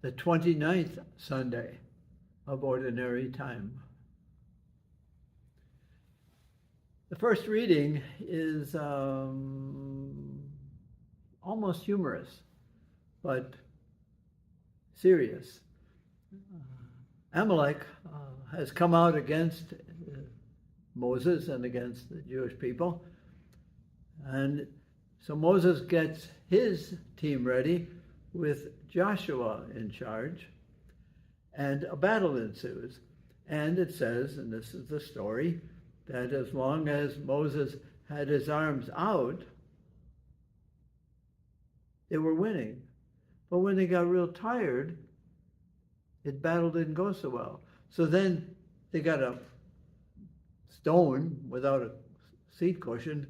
the 29th Sunday of Ordinary Time. The first reading is almost humorous, but serious. Amalek has come out against Moses and against the Jewish people. And so Moses gets his team ready with Joshua in charge, and a battle ensues. And it says, and this is the story, that as long as Moses had his arms out, they were winning. But when they got real tired, the battle didn't go so well. So then they got a stone without a seat cushion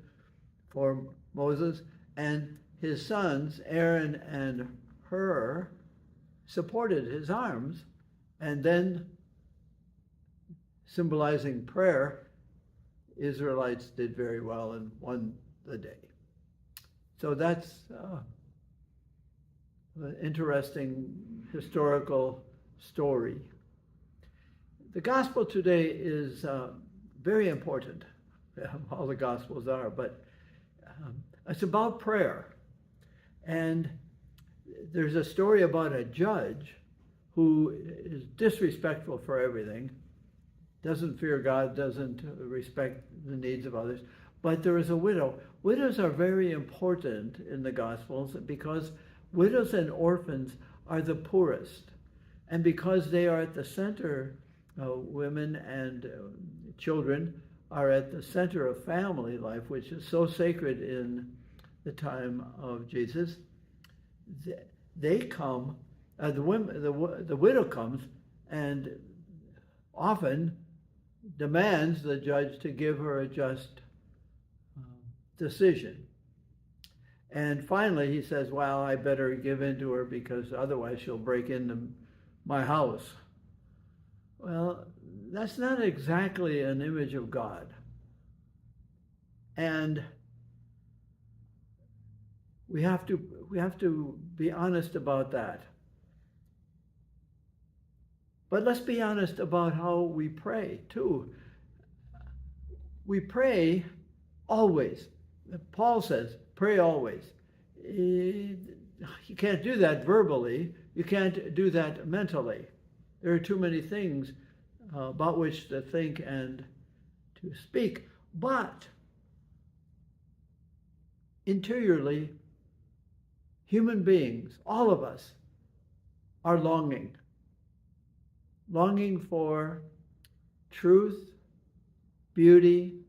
for Moses, and his sons, Aaron and Hur, supported his arms, and then, symbolizing prayer, Israelites did very well and won the day. So that's an interesting historical story. The gospel today is very important. All the gospels are, but it's about prayer. And there's a story about a judge who is disrespectful for everything, doesn't fear God, doesn't respect the needs of others. But there is a widow. Widows are very important in the Gospels because widows and orphans are the poorest. And because they are at the center, women and children are at the center of family life, which is so sacred in the time of Jesus, they come, the widow comes and often demands the judge to give her a just decision. And finally he says, well, I better give in to her because otherwise she'll break into my house. Well, that's not exactly an image of God. And we have to be honest about that. But let's be honest about how we pray too. We pray always. Paul says, pray always. You can't do that verbally. You can't do that mentally. There are too many things about which to think and to speak. But interiorly, human beings, all of us, are longing for truth, beauty,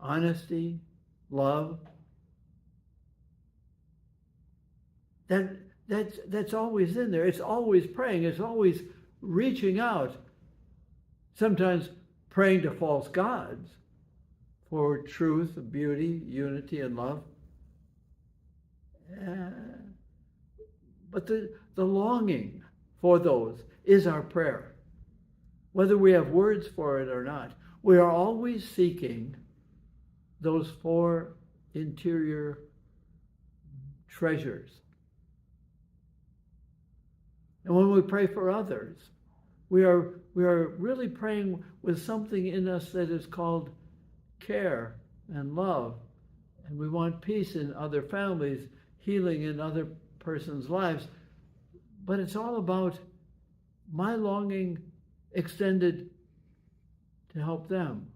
honesty, love. That's always in there. It's always praying. It's always reaching out. Sometimes praying to false gods for truth, beauty, unity, and love. But the longing for those is our prayer. Whether we have words for it or not, we are always seeking those four interior treasures. And when we pray for others, we are really praying with something in us that is called care and love. And we want peace in other families, healing in other person's lives. But it's all about my longing extended to help them.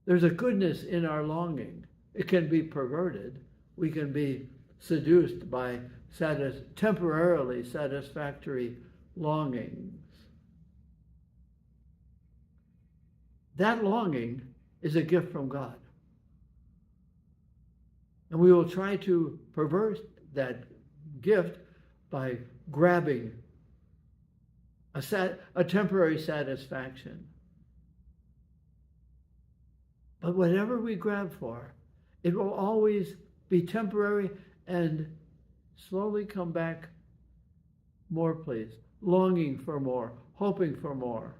There's a goodness in our longing. It can be perverted. We can be seduced by temporarily satisfactory longings. That longing is a gift from God. And we will try to pervert that gift by grabbing a temporary satisfaction. But whatever we grab for, it will always be temporary and slowly come back more, please. Longing for more, hoping for more.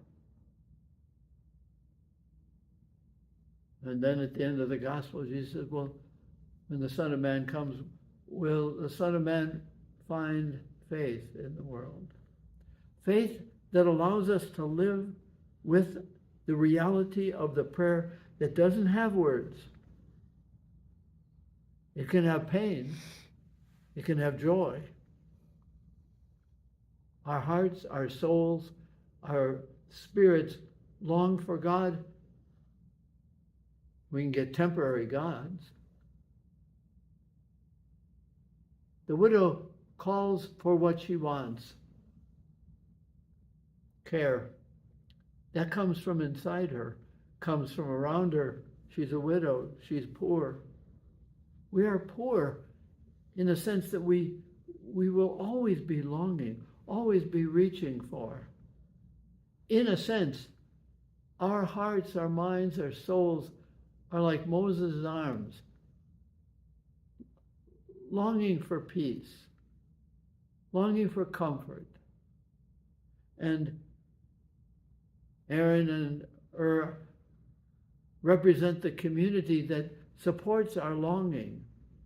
And then at the end of the gospel, Jesus says, well, when the Son of Man comes, will the Son of Man find faith in the world. Faith that allows us to live with the reality of the prayer that doesn't have words. It can have pain. It can have joy. Our hearts, our souls, our spirits long for God. We can get temporary gods. The widow calls for what she wants. Care. That comes from inside her, comes from around her. She's a widow. She's poor. We are poor in a sense that we will always be longing, always be reaching for. In a sense, our hearts, our minds, our souls are like Moses' arms, longing for peace, longing for comfort. And Aaron and Hur represent the community that supports our longing,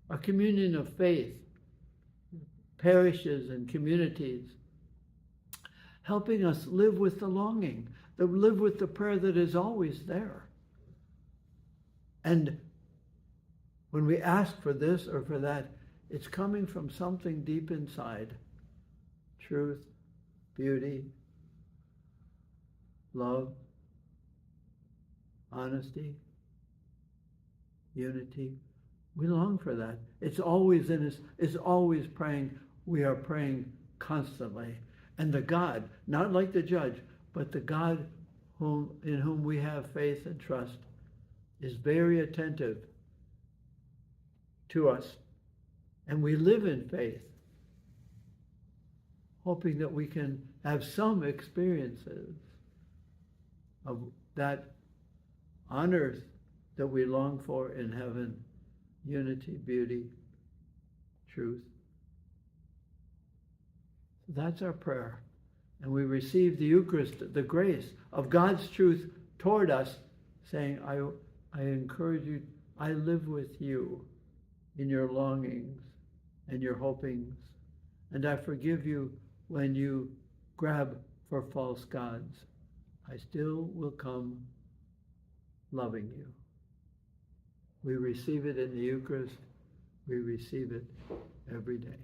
our communion of faith, parishes and communities, helping us live with the longing, to live with the prayer that is always there. And when we ask for this or for that, it's coming from something deep inside. Truth, beauty, love, honesty, unity. We long for that. It's always in us. It's always praying. We are praying constantly. And the God, not like the judge, but the God in whom we have faith and trust, is very attentive to us. And we live in faith, hoping that we can have some experiences of that on earth that we long for in heaven: unity, beauty, truth. That's our prayer. And we receive the Eucharist, the grace of God's truth toward us, saying, I encourage you, I live with you in your longings and your hopings, and I forgive you when you grab for false gods. I still will come loving you. We receive it in the Eucharist. We receive it every day.